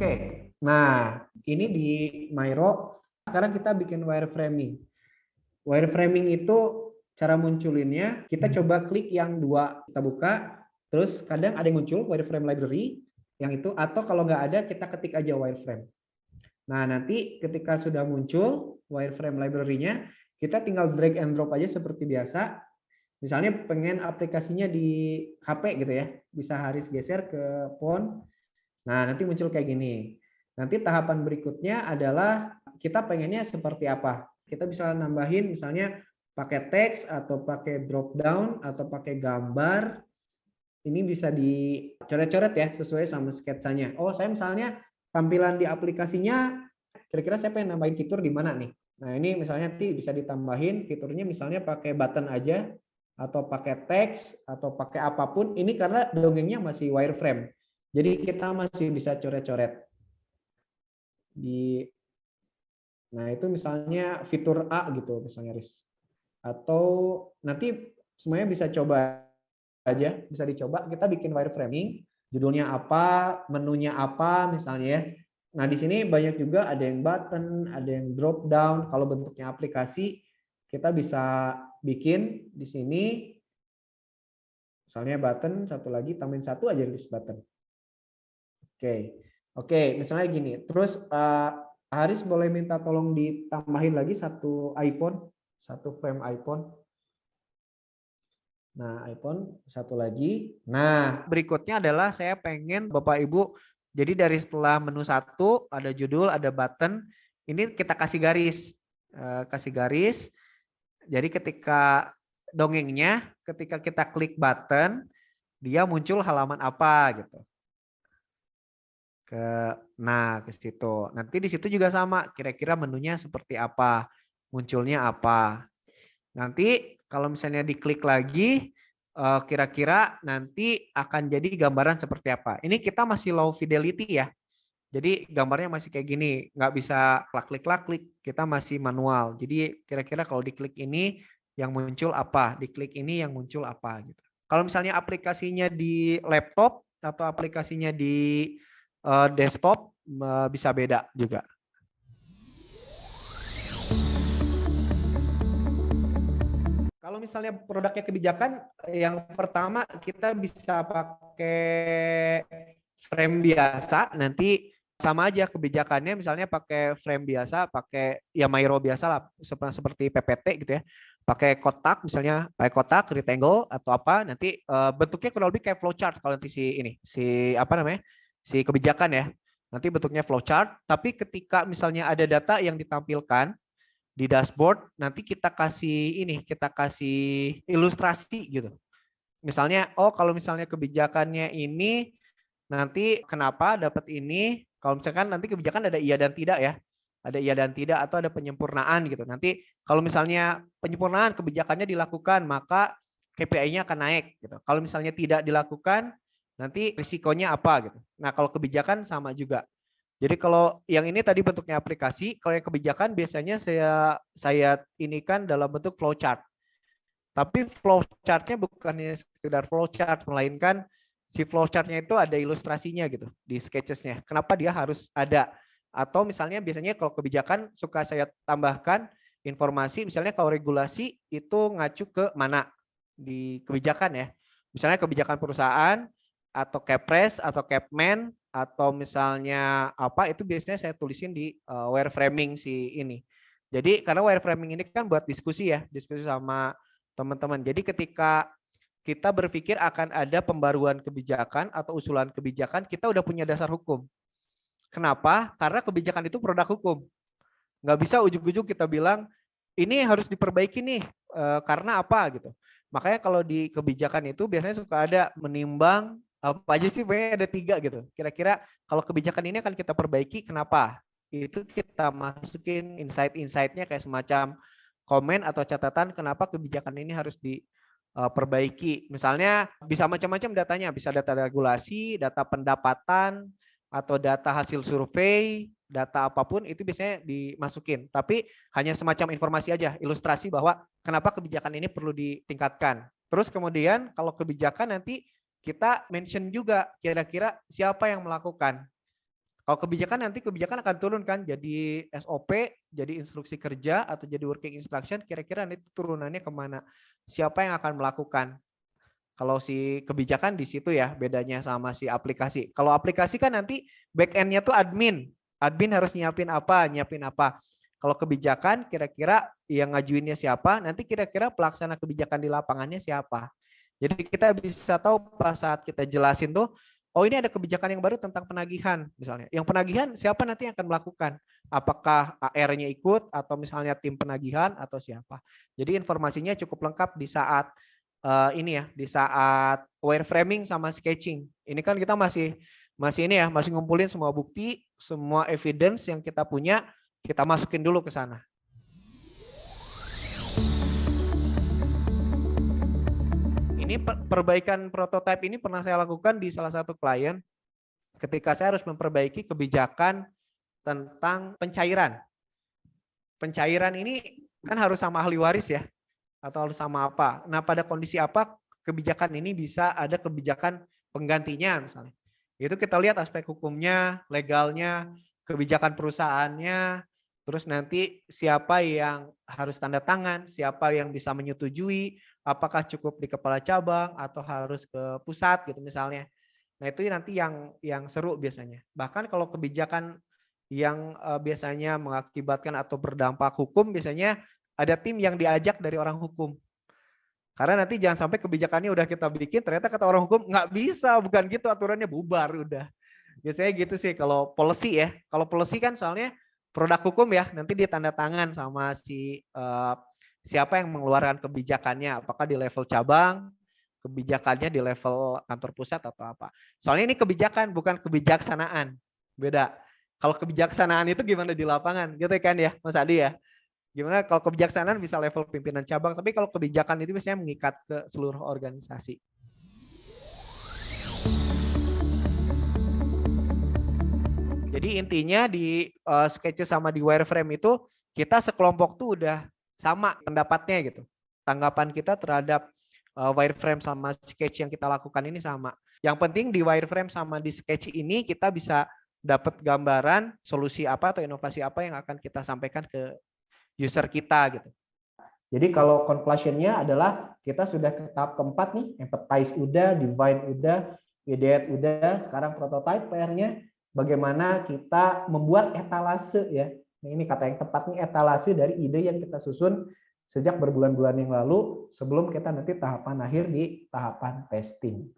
Oke, nah ini di Miro sekarang kita bikin wireframing. Wireframing itu cara munculinnya, kita coba klik yang dua, kita buka, terus kadang ada yang muncul wireframe library, yang itu, atau kalau nggak ada kita ketik aja wireframe. Nah nanti ketika sudah muncul wireframe library-nya, kita tinggal drag and drop aja seperti biasa. Misalnya pengen aplikasinya di HP gitu ya, bisa Haris geser ke phone. Nah, nanti muncul kayak gini. Nanti tahapan berikutnya adalah kita pengennya seperti apa. Kita bisa nambahin misalnya pakai teks atau pakai drop down atau pakai gambar. Ini bisa dicoret-coret ya sesuai sama sketsanya. Oh, saya misalnya tampilan di aplikasinya kira-kira saya pengen nambahin fitur di mana nih. Nah, ini misalnya nanti bisa ditambahin fiturnya misalnya pakai button aja atau pakai teks atau pakai apapun. Ini karena dongengnya masih wireframe. Jadi kita masih bisa coret-coret. Nah itu misalnya fitur A gitu misalnya Riz. Atau nanti semuanya bisa coba aja, bisa dicoba. Kita bikin wireframing, judulnya apa, menunya apa misalnya ya. Nah di sini banyak juga ada yang button, ada yang drop down. Kalau bentuknya aplikasi kita bisa bikin di sini. Misalnya button, satu lagi tambahin satu aja list button. Oke, misalnya gini. Terus Haris boleh minta tolong ditambahin lagi satu iPhone, satu frame iPhone. Nah, iPhone satu lagi. Nah, berikutnya adalah saya pengen Bapak Ibu, jadi dari setelah menu satu ada judul, ada button, ini kita kasih garis, kasih garis. Jadi ketika dongengnya, ketika kita klik button, dia muncul halaman apa gitu. Nah, ke situ. Nanti di situ juga sama, kira-kira menunya seperti apa, munculnya apa. Nanti kalau misalnya diklik lagi, kira-kira nanti akan jadi gambaran seperti apa. Ini kita masih low fidelity ya. Jadi gambarnya masih kayak gini, nggak bisa klik-klik, kita masih manual. Jadi kira-kira kalau diklik ini yang muncul apa, diklik ini yang muncul apa gitu. Kalau misalnya aplikasinya di laptop atau aplikasinya di desktop bisa beda juga. Kalau misalnya produknya kebijakan, yang pertama kita bisa pakai frame biasa, nanti sama aja kebijakannya misalnya pakai frame biasa, pakai ya Miro biasa lah, seperti PPT gitu ya. Pakai kotak misalnya, pakai kotak, rectangle atau apa, nanti bentuknya kurang lebih kayak flowchart kalau nanti si apa namanya? Si kebijakan ya. Nanti bentuknya flowchart, tapi ketika misalnya ada data yang ditampilkan di dashboard, nanti kita kasih ilustrasi gitu. Misalnya, oh kalau misalnya kebijakannya ini nanti kenapa dapat ini? Kalau misalkan nanti kebijakan ada iya dan tidak ya. Ada iya dan tidak atau ada penyempurnaan gitu. Nanti kalau misalnya penyempurnaan kebijakannya dilakukan, maka KPI-nya akan naik gitu. Kalau misalnya tidak dilakukan, nanti risikonya apa gitu. Nah, kalau kebijakan sama juga. Jadi kalau yang ini tadi bentuknya aplikasi, kalau yang kebijakan biasanya saya inikan dalam bentuk flowchart. Tapi flowchartnya bukannya sekedar flowchart, melainkan si flowchartnya itu ada ilustrasinya gitu di sketchesnya. Kenapa dia harus ada? Atau misalnya biasanya kalau kebijakan suka saya tambahkan informasi, misalnya kalau regulasi itu ngacu ke mana di kebijakan ya. Misalnya kebijakan perusahaan atau Kepres atau Kepmen atau misalnya apa itu biasanya saya tulisin di wireframing si ini. Jadi karena wireframing ini kan buat diskusi ya, diskusi sama teman-teman. Jadi ketika kita berpikir akan ada pembaruan kebijakan atau usulan kebijakan, kita udah punya dasar hukum. Kenapa? Karena kebijakan itu produk hukum. Nggak bisa ujuk-ujuk kita bilang, ini harus diperbaiki nih, karena apa gitu. Makanya kalau di kebijakan itu biasanya suka ada menimbang, apa aja sih, ada 3 gitu. Kira-kira kalau kebijakan ini akan kita perbaiki, kenapa? Itu kita masukin insight-insightnya kayak semacam komen atau catatan kenapa kebijakan ini harus diperbaiki. Misalnya bisa macam-macam datanya, bisa data regulasi, data pendapatan, atau data hasil survei, data apapun itu biasanya dimasukin. Tapi hanya semacam informasi aja, ilustrasi bahwa kenapa kebijakan ini perlu ditingkatkan. Terus kemudian kalau kebijakan nanti kita mention juga kira-kira siapa yang melakukan. Kalau kebijakan nanti kebijakan akan turun kan jadi SOP, jadi instruksi kerja atau jadi working instruction, kira-kira nanti turunannya kemana? Siapa yang akan melakukan? Kalau si kebijakan di situ ya bedanya sama si aplikasi. Kalau aplikasi kan nanti back end-nya tuh admin. Admin harus nyiapin apa, nyiapin apa. Kalau kebijakan kira-kira yang ngajuinnya siapa, nanti kira-kira pelaksana kebijakan di lapangannya siapa. Jadi kita bisa tahu pas saat kita jelasin tuh, oh ini ada kebijakan yang baru tentang penagihan misalnya. Yang penagihan siapa nanti yang akan melakukan? Apakah AR-nya ikut atau misalnya tim penagihan atau siapa? Jadi informasinya cukup lengkap di saat ini ya, di saat wireframing sama sketching. Ini kan kita masih ini ya, masih ngumpulin semua bukti, semua evidence yang kita punya, kita masukin dulu ke sana. Ini perbaikan prototipe ini pernah saya lakukan di salah satu klien ketika saya harus memperbaiki kebijakan tentang pencairan. Pencairan ini kan harus sama ahli waris ya, atau harus sama apa. Nah, pada kondisi apa kebijakan ini bisa ada kebijakan penggantinya misalnya. Itu kita lihat aspek hukumnya, legalnya, kebijakan perusahaannya, terus nanti siapa yang harus tanda tangan, siapa yang bisa menyetujui, apakah cukup di kepala cabang atau harus ke pusat gitu misalnya. Nah, itu nanti yang seru biasanya. Bahkan kalau kebijakan yang biasanya mengakibatkan atau berdampak hukum, biasanya ada tim yang diajak dari orang hukum. Karena nanti jangan sampai kebijakannya udah kita bikin, ternyata kata orang hukum nggak bisa, bukan gitu aturannya, bubar udah. Biasanya gitu sih kalau policy ya. Kalau policy kan soalnya produk hukum ya, nanti ditanda tangan sama si siapa yang mengeluarkan kebijakannya, apakah di level cabang, kebijakannya di level kantor pusat atau apa. Soalnya ini kebijakan bukan kebijaksanaan. Beda. Kalau kebijaksanaan itu gimana di lapangan, gitu kan ya, Mas Adi ya. Gimana kalau kebijaksanaan bisa level pimpinan cabang, tapi kalau kebijakan itu biasanya mengikat ke seluruh organisasi. Jadi intinya di sketch sama di wireframe itu kita sekelompok tuh udah sama pendapatnya gitu. Tanggapan kita terhadap wireframe sama sketch yang kita lakukan ini sama. Yang penting di wireframe sama di sketch ini kita bisa dapat gambaran solusi apa atau inovasi apa yang akan kita sampaikan ke user kita gitu. Jadi kalau conclusion-nya adalah kita sudah ke tahap keempat nih, empathize udah, divine udah, ideate udah, sekarang prototype PR-nya bagaimana kita membuat etalase ya. Ini kata yang tepat nih, etalase dari ide yang kita susun sejak berbulan-bulan yang lalu sebelum kita nanti tahapan akhir di tahapan testing.